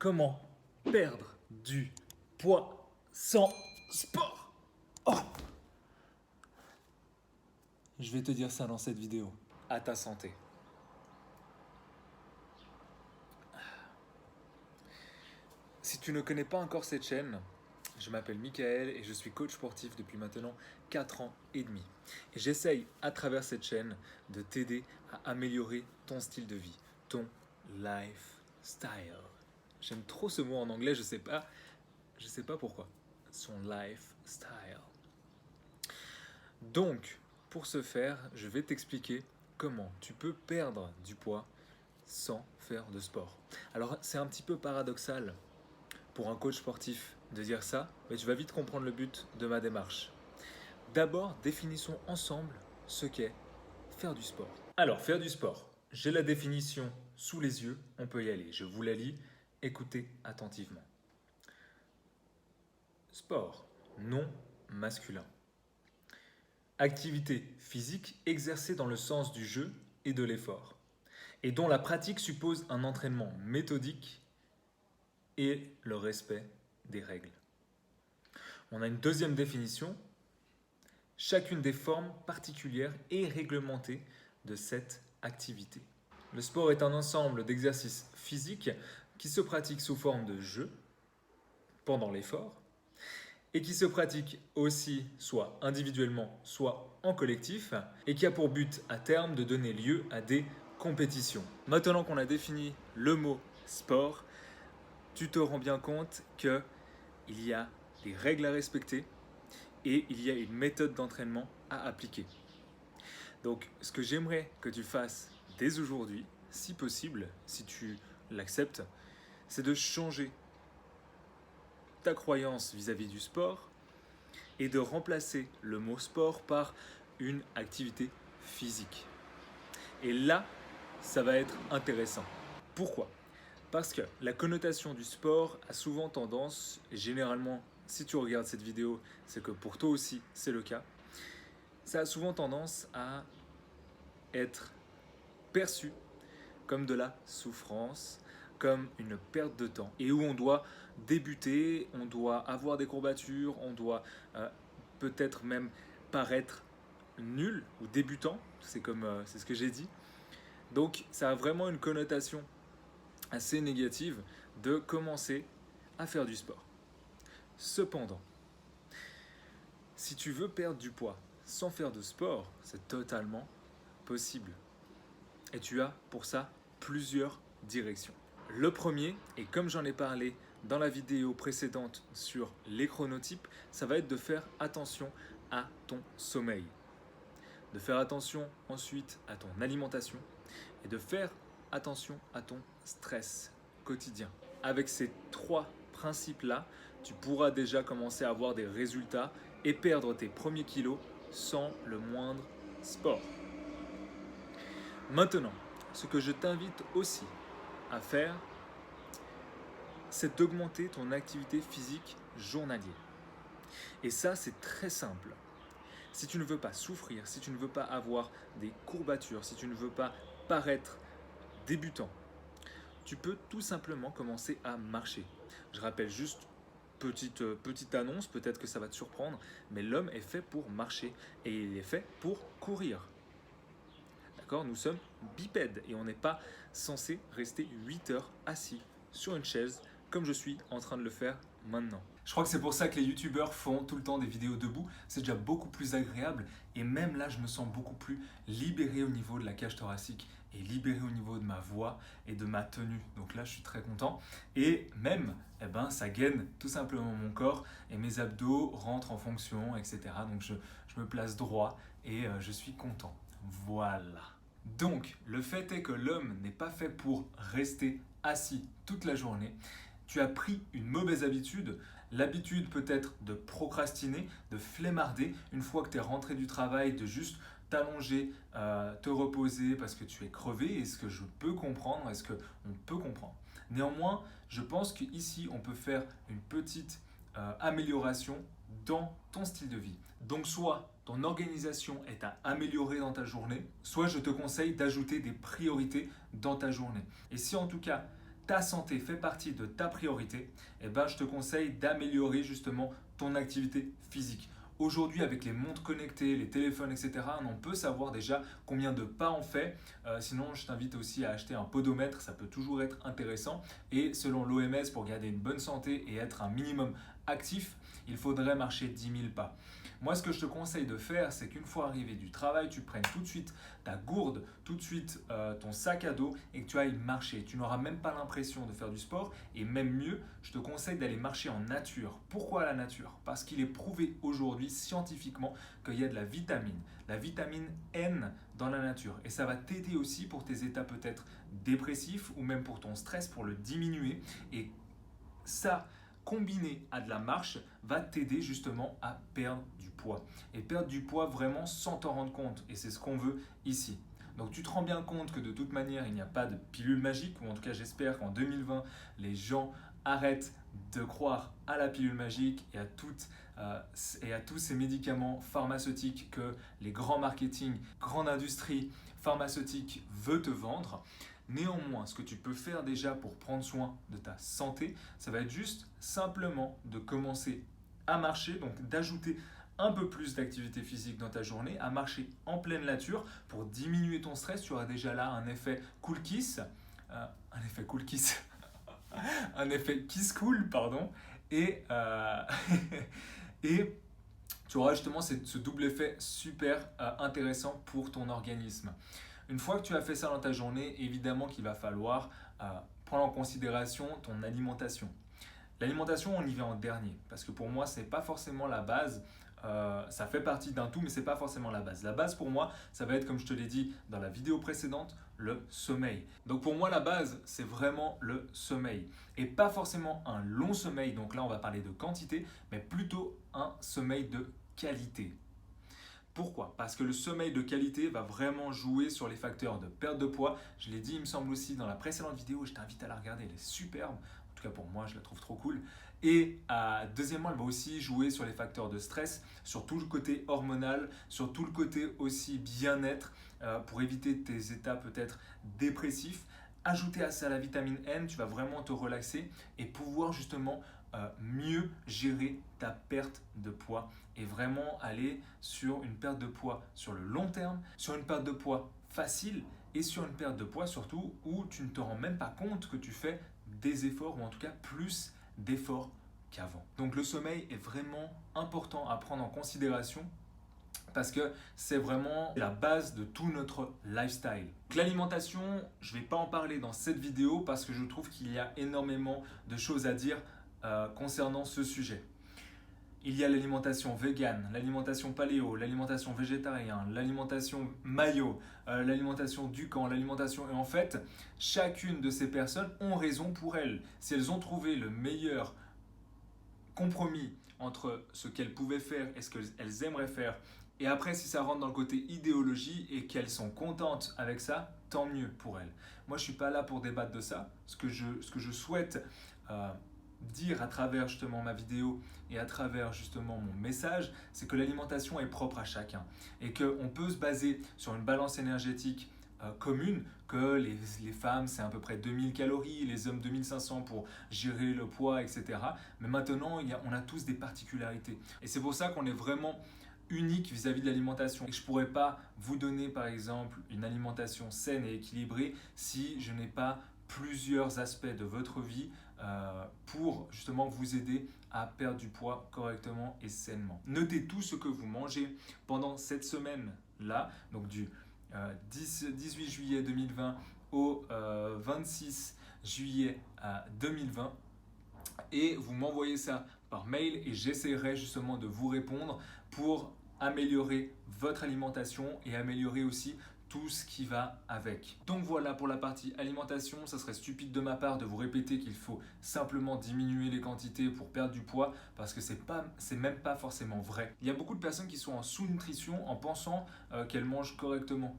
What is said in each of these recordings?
Comment perdre du poids sans sport? Oh, je vais te dire ça dans cette vidéo. À ta santé. Si tu ne connais pas encore cette chaîne, je m'appelle Michael et je suis coach sportif depuis maintenant 4 ans et demi. Et j'essaye à travers cette chaîne de t'aider à améliorer ton style de vie, ton lifestyle. J'aime trop ce mot en anglais, je sais pas pourquoi. Son lifestyle. Donc, pour ce faire, je vais t'expliquer comment tu peux perdre du poids sans faire de sport. Alors, c'est un petit peu paradoxal pour un coach sportif de dire ça, mais tu vas vite comprendre le but de ma démarche. D'abord, définissons ensemble ce qu'est faire du sport. Alors, faire du sport, j'ai la définition sous les yeux, on peut y aller. Je vous la lis, écoutez attentivement. Sport, non masculin. Activité physique exercée dans le sens du jeu et de l'effort, et dont la pratique suppose un entraînement méthodique et le respect des règles. On a une deuxième définition. Chacune des formes particulières est réglementée de cette activité. Le sport est un ensemble d'exercices physiques qui se pratiquent sous forme de jeu pendant l'effort et qui se pratique aussi soit individuellement, soit en collectif, et qui a pour but à terme de donner lieu à des compétitions. Maintenant qu'on a défini le mot sport, tu te rends bien compte qu'il y a des règles à respecter et il y a une méthode d'entraînement à appliquer. Donc, ce que j'aimerais que tu fasses dès aujourd'hui, si possible, si tu l'acceptes, c'est de changer ta croyance vis-à-vis du sport et de remplacer le mot sport par une activité physique. Et là, ça va être intéressant. Pourquoi ? Parce que la connotation du sport a souvent tendance, et généralement, si tu regardes cette vidéo, c'est que pour toi aussi, c'est le cas, ça a souvent tendance à être perçu comme de la souffrance, comme une perte de temps, et où on doit débuter, on doit avoir des courbatures, on doit peut-être même paraître nul ou débutant, c'est ce que j'ai dit. Donc ça a vraiment une connotation assez négative de commencer à faire du sport. Cependant, si tu veux perdre du poids sans faire de sport, c'est totalement possible. Et tu as pour ça plusieurs directions. Le premier, et comme j'en ai parlé dans la vidéo précédente sur les chronotypes, ça va être de faire attention à ton sommeil. De faire attention ensuite à ton alimentation et de faire attention à ton stress quotidien. Avec ces 3 principes-là, tu pourras déjà commencer à avoir des résultats et perdre tes premiers kilos sans le moindre sport. Maintenant, ce que je t'invite aussi à faire, c'est d'augmenter ton activité physique journalière. Et ça, c'est très simple. Si tu ne veux pas souffrir, si tu ne veux pas avoir des courbatures, si tu ne veux pas paraître débutant, tu peux tout simplement commencer à marcher. Je rappelle juste, petite annonce, peut-être que ça va te surprendre, mais l'homme est fait pour marcher et il est fait pour courir. D'accord ? Nous sommes bipèdes et on n'est pas censé rester 8 heures assis sur une chaise comme je suis en train de le faire maintenant. Je crois que c'est pour ça que les youtubeurs font tout le temps des vidéos debout. C'est déjà beaucoup plus agréable et même là, je me sens beaucoup plus libéré au niveau de la cage thoracique et libéré au niveau de ma voix et de ma tenue. Donc là, je suis très content. Et même, ça gaine tout simplement mon corps et mes abdos rentrent en fonction, etc. Donc je me place droit et je suis content. Voilà. Donc, le fait est que l'homme n'est pas fait pour rester assis toute la journée. Tu as pris une mauvaise habitude, l'habitude peut-être de procrastiner, de flemmarder une fois que tu es rentré du travail, de juste t'allonger, te reposer parce que tu es crevé, est-ce que je peux comprendre, est-ce qu'on peut comprendre. Néanmoins, je pense qu'ici, on peut faire une petite amélioration dans ton style de vie. Donc soit ton organisation est à améliorer dans ta journée, soit je te conseille d'ajouter des priorités dans ta journée. Et si en tout cas, ta santé fait partie de ta priorité, eh ben, je te conseille d'améliorer justement ton activité physique. Aujourd'hui, avec les montres connectées, les téléphones, etc., on peut savoir déjà combien de pas on fait. Sinon, je t'invite aussi à acheter un podomètre, ça peut toujours être intéressant. Et selon l'OMS, pour garder une bonne santé et être un minimum actif, il faudrait marcher 10 000 pas. Moi, ce que je te conseille de faire, c'est qu'une fois arrivé du travail, tu prennes tout de suite ta gourde, tout de suite ton sac à dos et que tu ailles marcher. Tu n'auras même pas l'impression de faire du sport et même mieux, je te conseille d'aller marcher en nature. Pourquoi la nature? Parce qu'il est prouvé aujourd'hui scientifiquement qu'il y a de la vitamine N dans la nature et ça va t'aider aussi pour tes états peut-être dépressifs ou même pour ton stress, pour le diminuer et ça, combiné à de la marche, va t'aider justement à perdre du poids. Et perdre du poids vraiment sans t'en rendre compte. Et c'est ce qu'on veut ici. Donc tu te rends bien compte que de toute manière, il n'y a pas de pilule magique, ou en tout cas j'espère qu'en 2020, les gens arrêtent de croire à la pilule magique et à tous ces médicaments pharmaceutiques que les grands marketing, grande industrie pharmaceutique veut te vendre. Néanmoins, ce que tu peux faire déjà pour prendre soin de ta santé, ça va être juste simplement de commencer à marcher, donc d'ajouter un peu plus d'activité physique dans ta journée, à marcher en pleine nature pour diminuer ton stress. Tu auras déjà là un effet cool kiss, un effet kiss cool, pardon, et, et tu auras justement ce double effet super intéressant pour ton organisme. Une fois que tu as fait ça dans ta journée, évidemment qu'il va falloir prendre en considération ton alimentation. L'alimentation, on y va en dernier, parce que pour moi, ce n'est pas forcément la base. Ça fait partie d'un tout, mais ce n'est pas forcément la base. La base pour moi, ça va être, comme je te l'ai dit dans la vidéo précédente, le sommeil. Donc pour moi, la base, c'est vraiment le sommeil. Et pas forcément un long sommeil, donc là, on va parler de quantité, mais plutôt un sommeil de qualité. Pourquoi? Parce que le sommeil de qualité va vraiment jouer sur les facteurs de perte de poids. Je l'ai dit, il me semble aussi dans la précédente vidéo, je t'invite à la regarder, elle est superbe. En tout cas pour moi, je la trouve trop cool. Et deuxièmement, elle va aussi jouer sur les facteurs de stress, sur tout le côté hormonal, sur tout le côté aussi bien-être, pour éviter tes états peut-être dépressifs. Ajouter à ça la vitamine N, tu vas vraiment te relaxer et pouvoir justement mieux gérer ta perte de poids et vraiment aller sur une perte de poids sur le long terme, sur une perte de poids facile et sur une perte de poids surtout où tu ne te rends même pas compte que tu fais des efforts ou en tout cas plus d'efforts qu'avant. Donc le sommeil est vraiment important à prendre en considération parce que c'est vraiment la base de tout notre lifestyle. L'alimentation, je ne vais pas en parler dans cette vidéo parce que je trouve qu'il y a énormément de choses à dire concernant ce sujet. Il y a l'alimentation végane, l'alimentation paléo, l'alimentation végétarienne, l'alimentation mayo, l'alimentation Dukan, l'alimentation... Et en fait, chacune de ces personnes ont raison pour elles. Si elles ont trouvé le meilleur compromis entre ce qu'elles pouvaient faire et ce qu'elles aimeraient faire, et après si ça rentre dans le côté idéologie et qu'elles sont contentes avec ça, tant mieux pour elles. Moi je ne suis pas là pour débattre de ça. Ce que je souhaite dire à travers justement ma vidéo et à travers justement mon message, c'est que l'alimentation est propre à chacun et qu'on peut se baser sur une balance énergétique commune, que les femmes c'est à peu près 2000 calories, les hommes 2500 pour gérer le poids, etc. Mais maintenant, on a tous des particularités. Et c'est pour ça qu'on est vraiment unique vis-à-vis de l'alimentation. Et je ne pourrais pas vous donner par exemple une alimentation saine et équilibrée si je n'ai pas plusieurs aspects de votre vie pour justement vous aider à perdre du poids correctement et sainement. Notez tout ce que vous mangez pendant cette semaine-là, donc du 18 juillet 2020 au 26 juillet 2020 et vous m'envoyez ça par mail et j'essaierai justement de vous répondre pour améliorer votre alimentation et améliorer aussi tout ce qui va avec. Donc voilà pour la partie alimentation, ça serait stupide de ma part de vous répéter qu'il faut simplement diminuer les quantités pour perdre du poids parce que c'est même pas forcément vrai. Il y a beaucoup de personnes qui sont en sous-nutrition en pensant qu'elles mangent correctement.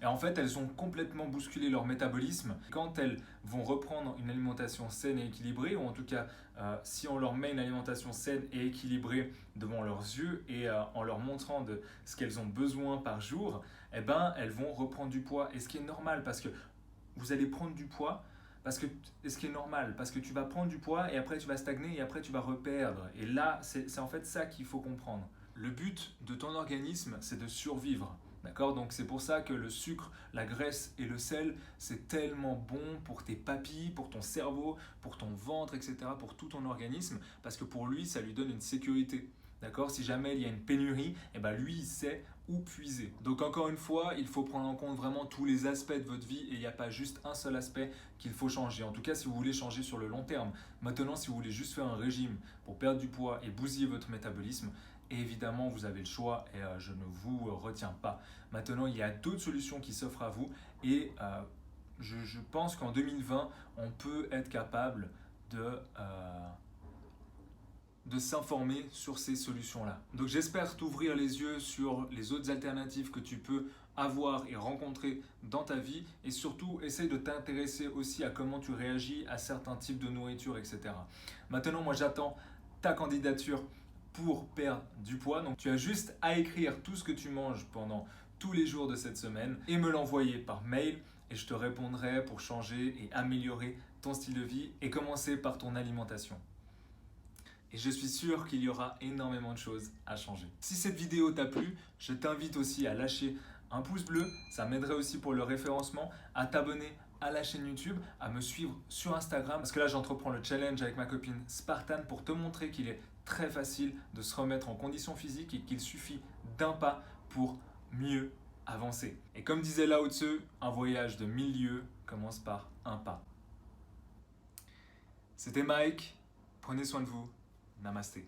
Et en fait, elles ont complètement bousculé leur métabolisme. Quand elles vont reprendre une alimentation saine et équilibrée, ou en tout cas, si on leur met une alimentation saine et équilibrée devant leurs yeux et en leur montrant de ce qu'elles ont besoin par jour, eh ben, elles vont reprendre du poids. Et ce qui est normal parce que vous allez prendre du poids Et ce qui est normal, parce que tu vas prendre du poids et après tu vas stagner et après tu vas reperdre. Et là, c'est en fait ça qu'il faut comprendre. Le but de ton organisme, c'est de survivre. D'accord? Donc c'est pour ça que le sucre, la graisse et le sel, c'est tellement bon pour tes papilles, pour ton cerveau, pour ton ventre, etc., pour tout ton organisme, parce que pour lui, ça lui donne une sécurité. D'accord? Si jamais il y a une pénurie, eh ben lui, il sait où puiser. Donc encore une fois, il faut prendre en compte vraiment tous les aspects de votre vie et il n'y a pas juste un seul aspect qu'il faut changer. En tout cas, si vous voulez changer sur le long terme. Maintenant, si vous voulez juste faire un régime pour perdre du poids et bousiller votre métabolisme, évidemment, vous avez le choix et je ne vous retiens pas. Maintenant, il y a d'autres solutions qui s'offrent à vous et je pense qu'en 2020, on peut être capable de s'informer sur ces solutions-là. Donc j'espère t'ouvrir les yeux sur les autres alternatives que tu peux avoir et rencontrer dans ta vie et surtout essaye de t'intéresser aussi à comment tu réagis à certains types de nourriture, etc. Maintenant, moi j'attends ta candidature pour perdre du poids. Donc tu as juste à écrire tout ce que tu manges pendant tous les jours de cette semaine et me l'envoyer par mail et je te répondrai pour changer et améliorer ton style de vie et commencer par ton alimentation. Et je suis sûr qu'il y aura énormément de choses à changer. Si cette vidéo t'a plu, je t'invite aussi à lâcher un pouce bleu, ça m'aiderait aussi pour le référencement, à t'abonner à la chaîne YouTube, à me suivre sur Instagram, parce que là j'entreprends le challenge avec ma copine Spartan pour te montrer qu'il est très facile de se remettre en condition physique et qu'il suffit d'un pas pour mieux avancer. Et comme disait Lao Tzu, un voyage de 1000 lieues commence par un pas. C'était Mike, prenez soin de vous. Namasté.